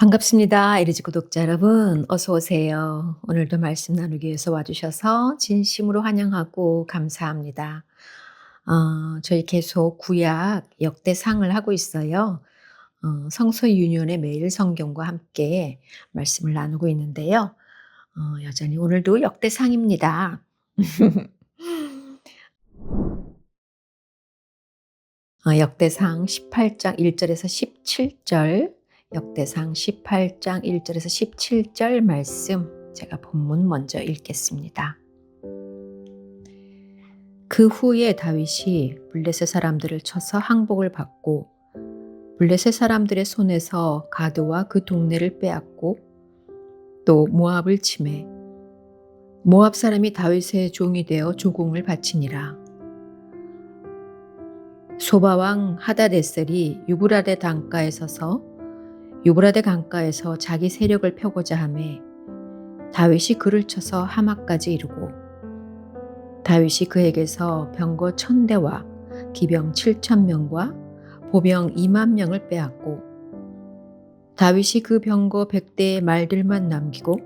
반갑습니다. 에리지 구독자 여러분, 어서 오세요. 오늘도 말씀 나누기 위해서 와주셔서 진심으로 환영하고 감사합니다. 저희 계속 구약 역대상을 하고 있어요. 성서 유년의 매일 성경과 함께 말씀을 나누고 있는데요. 여전히 오늘도 역대상입니다. 역대상 18장 1절에서 17절, 역대상 18장 1절에서 17절 말씀, 제가 본문 먼저 읽겠습니다. 그 후에 다윗이 블레셋 사람들을 쳐서 항복을 받고 블레셋 사람들의 손에서 가드와 그 동네를 빼앗고 또 모압을 치매 모압 사람이 다윗의 종이 되어 조공을 바치니라. 소바왕 하다데셀이 유브라데 강가에 서서 유브라데 강가에서 자기 세력을 펴고자 하매 다윗이 그를 쳐서 하마까지 이르고 다윗이 그에게서 병거 1000대와 기병 7000명과 보병 20000명을 빼앗고 다윗이 그 병거 100대의 말들만 남기고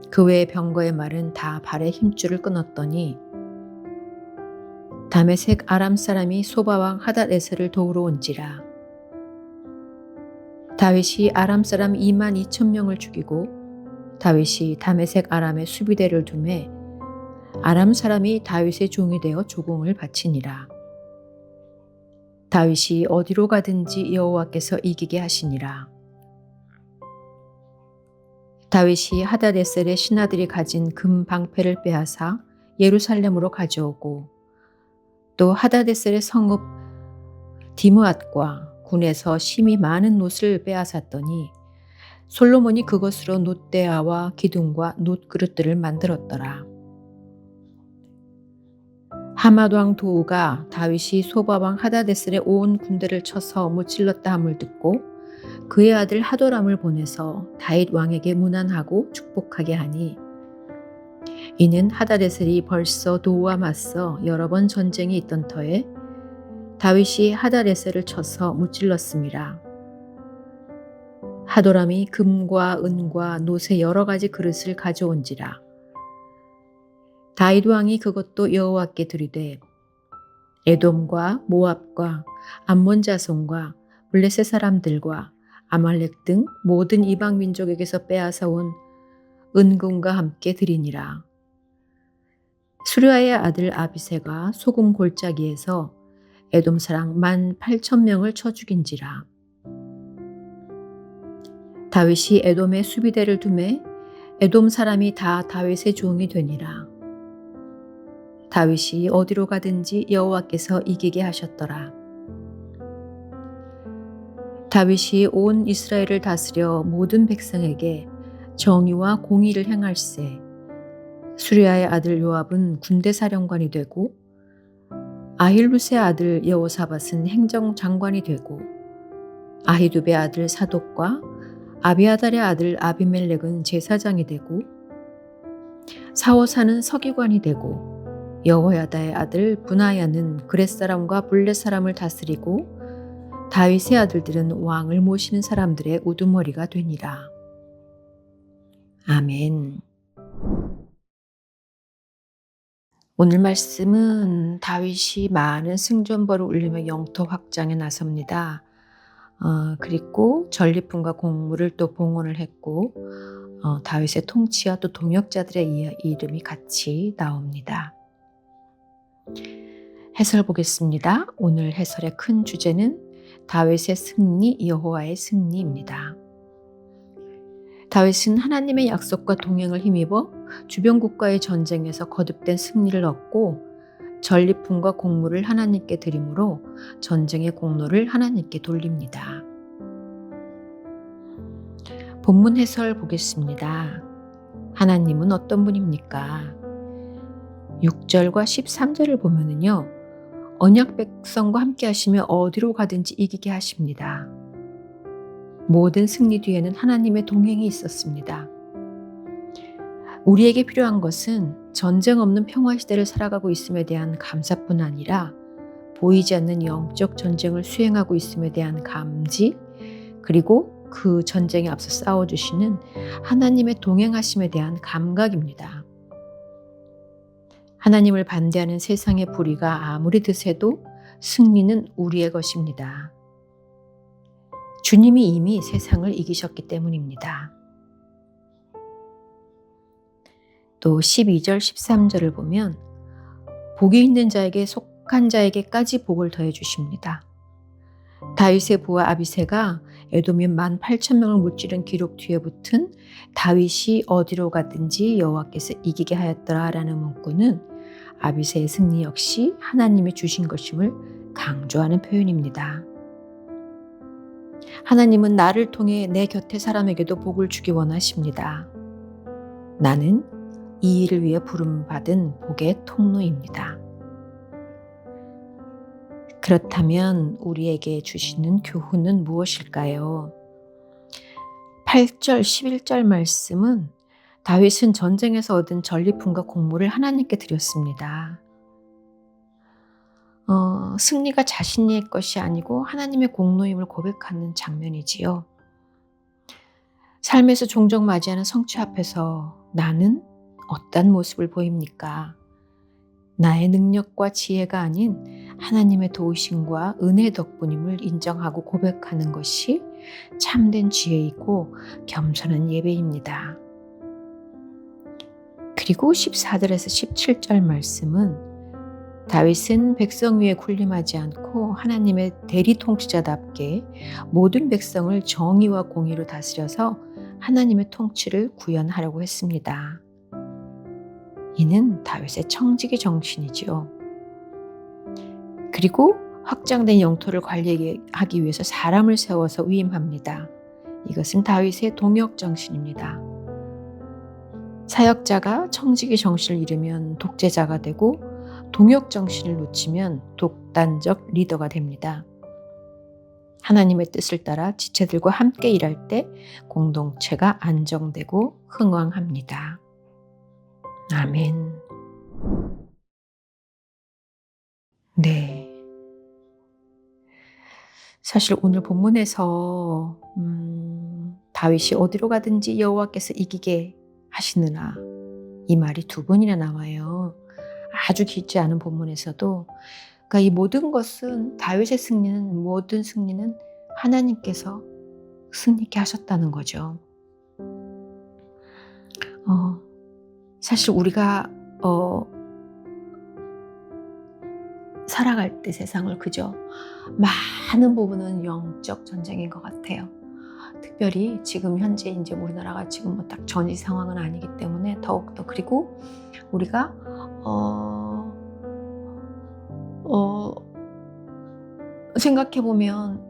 그 외의 병거의 말은 다 발의 힘줄을 끊었더니 다메섹 아람 사람이 소바왕 하닷에셀을 도우러 온지라. 다윗이 아람 사람 22,000명을 죽이고 다윗이 다메섹 아람의 수비대를 두매 아람 사람이 다윗의 종이 되어 조공을 바치니라. 다윗이 어디로 가든지 여호와께서 이기게 하시니라. 다윗이 하닷에셀의 신하들이 가진 금 방패를 빼앗아 예루살렘으로 가져오고 또 하닷에셀의 성읍 디므앗과 군에서 심히 많은 놋을 빼앗았더니 솔로몬이 그것으로 놋대야와 기둥과 놋그릇들을 만들었더라. 하맛 왕 도우가 다윗이 소바 왕 하닷에셀의 온 군대를 쳐서 무찔렀다 함을 듣고 그의 아들 하도람을 보내서 다윗 왕에게 문안하고 축복하게 하니 이는 하닷에셀이 벌써 도우와 맞서 여러 번 전쟁이 있던 터에 다윗이 하닷에셀을 쳐서 무찔렀음이라. 하도람이 금과 은과 놋의 여러 가지 그릇을 가져온지라. 다윗 왕이 그것도 여호와께 드리되 에돔과 모압과 암몬 자손과 블레셋 사람들과 아말렉 등 모든 이방 민족에게서 빼앗아 온 은금과 함께 드리니라. 수르야의 아들 아비새가 소금 골짜기에서 에돔 사람 18,000명을 쳐 죽인지라. 다윗이 에돔의 수비대를 두매 에돔 사람이 다 다윗의 종이 되니라. 다윗이 어디로 가든지 여호와께서 이기게 하셨더라. 다윗이 온 이스라엘을 다스려 모든 백성에게 정의와 공의를 행할세. 수리아의 아들 요압은 군대 사령관이 되고 아힐루스의 아들 여호사밧은 행정장관이 되고 아히두베의 아들 사독과 아비아달의 아들 아비멜렉은 제사장이 되고 사호사는 서기관이 되고 여호야다의 아들 분하야는 그렛 사람과 블렛 사람을 다스리고 다윗의 아들들은 왕을 모시는 사람들의 우두머리가 되니라. 아멘. 오늘 말씀은 다윗이 많은 승전벌을 울리며 영토 확장에 나섭니다. 그리고 전리품과 곡물을 또 봉헌을 했고 다윗의 통치와 또 동역자들의 이름이 같이 나옵니다. 해설 보겠습니다. 오늘 해설의 큰 주제는 다윗의 승리, 여호와의 승리입니다. 다윗은 하나님의 약속과 동행을 힘입어 주변 국가의 전쟁에서 거듭된 승리를 얻고 전리품과 곡물을 하나님께 드림으로 전쟁의 공로를 하나님께 돌립니다. 본문 해설 보겠습니다. 하나님은 어떤 분입니까? 6절과 13절을 보면은요, 언약 백성과 함께 하시며 어디로 가든지 이기게 하십니다. 모든 승리 뒤에는 하나님의 동행이 있었습니다. 우리에게 필요한 것은 전쟁 없는 평화 시대를 살아가고 있음에 대한 감사뿐 아니라 보이지 않는 영적 전쟁을 수행하고 있음에 대한 감지, 그리고 그 전쟁에 앞서 싸워주시는 하나님의 동행하심에 대한 감각입니다. 하나님을 반대하는 세상의 불의가 아무리 드세도 승리는 우리의 것입니다. 주님이 이미 세상을 이기셨기 때문입니다. 또 12절 13절을 보면 복이 있는 자에게 속한 자에게까지 복을 더해 주십니다. 다윗의 부하 아비새가 에돔인 18,000명을 무찌른 기록 뒤에 붙은 다윗이 어디로 가든지 여호와께서 이기게 하였더라라는 문구는 아비새의 승리 역시 하나님이 주신 것임을 강조하는 표현입니다. 하나님은 나를 통해 내 곁의 사람에게도 복을 주기 원하십니다. 나는 이 일을 위해 부름받은 복의 통로입니다. 그렇다면 우리에게 주시는 교훈은 무엇일까요? 8절, 11절 말씀은 다윗은 전쟁에서 얻은 전리품과 곡물을 하나님께 드렸습니다. 승리가 자신의 것이 아니고 하나님의 공로임을 고백하는 장면이지요. 삶에서 종종 맞이하는 성취 앞에서 나는 어떤 모습을 보입니까? 나의 능력과 지혜가 아닌 하나님의 도우심과 은혜 덕분임을 인정하고 고백하는 것이 참된 지혜이고 겸손한 예배입니다. 그리고 14절에서 17절 말씀은 다윗은 백성 위에 군림하지 않고 하나님의 대리 통치자답게 모든 백성을 정의와 공의로 다스려서 하나님의 통치를 구현하려고 했습니다. 이는 다윗의 청지기 정신이지요. 그리고 확장된 영토를 관리하기 위해서 사람을 세워서 위임합니다. 이것은 다윗의 동역 정신입니다. 사역자가 청지기 정신을 잃으면 독재자가 되고 동역 정신을 놓치면 독단적 리더가 됩니다. 하나님의 뜻을 따라 지체들과 함께 일할 때 공동체가 안정되고 흥왕합니다. 아멘. 네. 사실 오늘 본문에서 다윗이 어디로 가든지 여호와께서 이기게 하시느라 이 말이 2번이나 나와요. 아주 길지 않은 본문에서도 그러니까 이 모든 것은 다윗의 승리는 모든 승리는 하나님께서 승리케 하셨다는 거죠. 사실 우리가 살아갈 때 세상을 그저 많은 부분은 영적 전쟁인 것 같아요. 특별히 지금 현재 이제 우리나라가 지금 뭐 딱 전이 상황은 아니기 때문에 더욱더 그리고 우리가 생각해 보면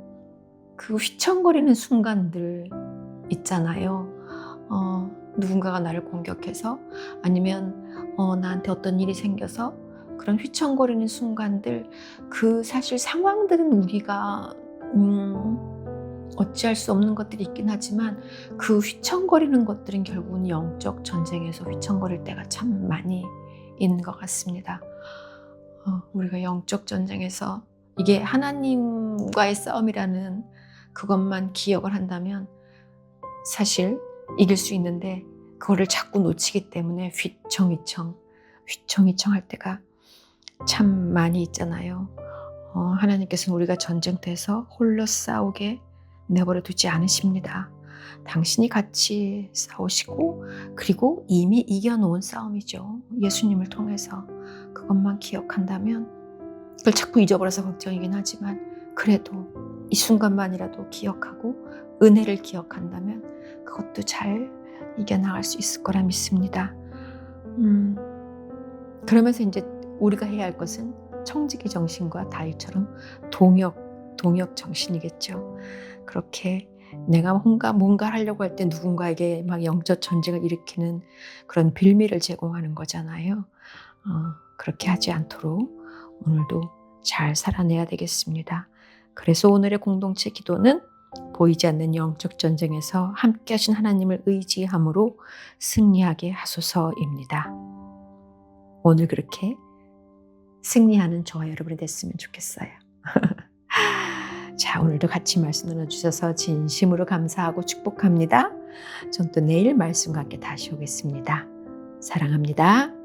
그 휘청거리는 순간들 있잖아요. 누군가가 나를 공격해서 아니면 나한테 어떤 일이 생겨서 그런 휘청거리는 순간들 그 사실 상황들은 우리가 어찌할 수 없는 것들이 있긴 하지만 그 휘청거리는 것들은 결국은 영적 전쟁에서 휘청거릴 때가 참 많이 있는 것 같습니다. 우리가 영적 전쟁에서 이게 하나님과의 싸움이라는 그것만 기억을 한다면 사실 이길 수 있는데 그거를 자꾸 놓치기 때문에 휘청휘청 할 때가 참 많이 있잖아요. 하나님께서는 우리가 전쟁터에서 홀로 싸우게 내버려 두지 않으십니다. 당신이 같이 싸우시고 그리고 이미 이겨놓은 싸움이죠. 예수님을 통해서 그것만 기억한다면 그걸 자꾸 잊어버려서 걱정이긴 하지만 그래도 이 순간만이라도 기억하고 은혜를 기억한다면 그것도 잘 이겨나갈 수 있을 거라 믿습니다. 그러면서 이제 우리가 해야 할 것은 청지기 정신과 다윗처럼 동역 정신이겠죠. 그렇게 내가 뭔가 하려고 할 때 누군가에게 막 영적 전쟁을 일으키는 그런 빌미를 제공하는 거잖아요. 그렇게 하지 않도록 오늘도 잘 살아내야 되겠습니다. 그래서 오늘의 공동체 기도는 보이지 않는 영적 전쟁에서 함께 하신 하나님을 의지함으로 승리하게 하소서입니다. 오늘 그렇게 승리하는 저와 여러분이 됐으면 좋겠어요. 자, 오늘도 같이 말씀 나눠주셔서 진심으로 감사하고 축복합니다. 전 또 내일 말씀과 함께 다시 오겠습니다. 사랑합니다.